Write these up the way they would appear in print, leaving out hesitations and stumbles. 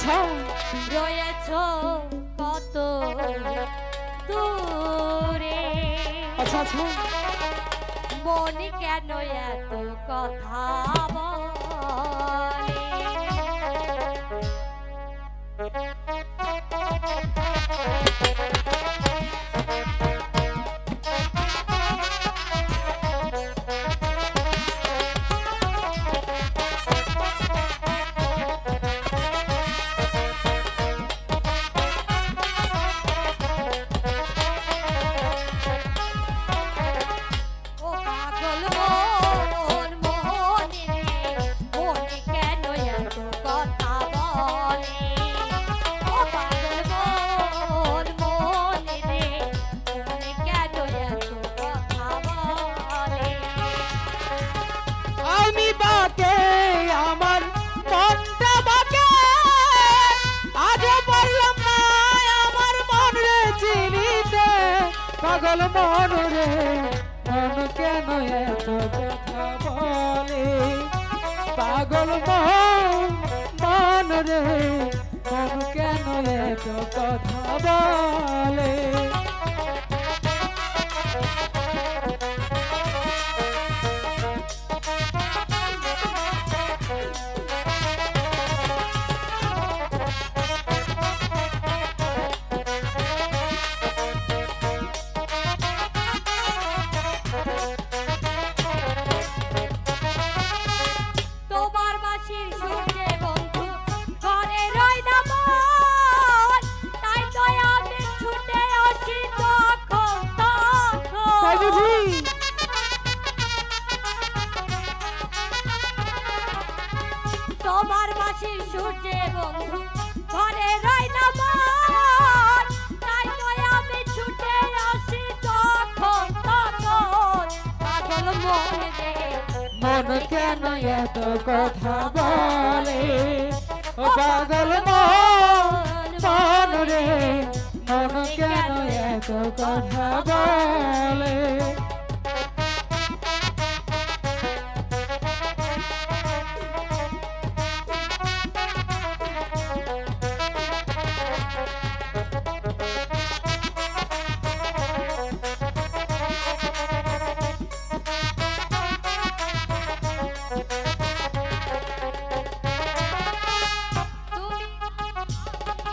আচ্ছা রয়েছো কত দূরে, আচ্ছা আচ্ছা মন কেন এত কথা বলে। আমি বাকে আমার মনটা বাকে আজও পারলাম না আমার মন রে চিনিতে পাগল মন রে মন কেন এত কথা বলে পাগল মন রে মন কেন এত কথা বলে তোমার বাঁশির সুরে বন্ধু ঘরে রয় না মন, তাই তো আমি ছুটে আসি তখন তাই বুঝি তোমার বাঁশির সুরে বন্ধু ঘরে রয় না মন, তাই তো আমি ছুটে আসি তখন পাগল মন রে মন কেন এত কথা বলে ও পাগল মন রে মন কেন এত কথা বলে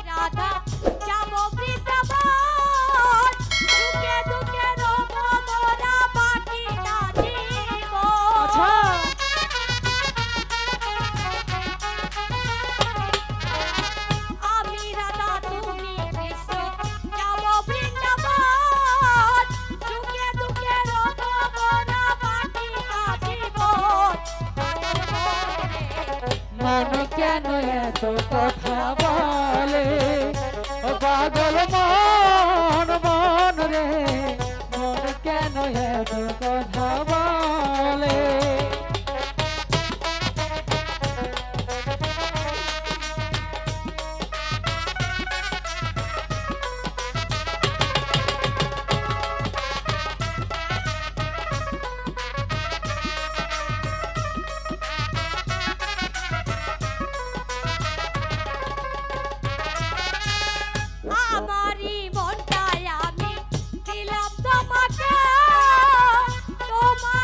রাধা যাব বৃন্দাবন, দুঃখে দুঃখে রব মোরা বাকি না জীবন। আচ্ছা আমি রাধা তুমি কৃষ্ণ যাব বৃন্দাবন, দুঃখে দুঃখে রব মোরা বাকি না জীবন। মন কেন এত কথা বলে ও পাগল মন রে মন কেন এত কথা বলে আমারই মনটাই আমি দিলাম তোমাকে, তোমার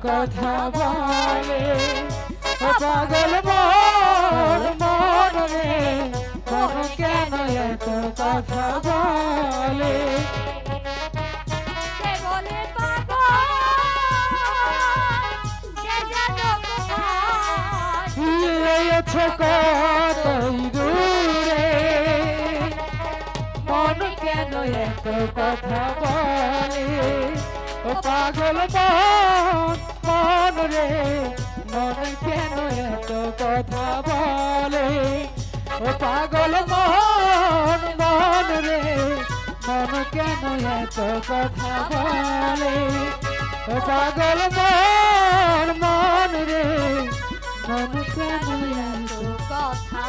কথা বলে ও পাগল মন মন রে মন কেন এত কথা বলে কে বলে পাগল সে যেন কোথায় ফিরেছে কতই দূরে মন কেন এত কথা বলে ও পাগল মন মন রে মন কেন এত কথা বলে ও পাগল মন মন রে মন কেন এত কথা বলে ও পাগল মন মন রে মন কেন এত কথা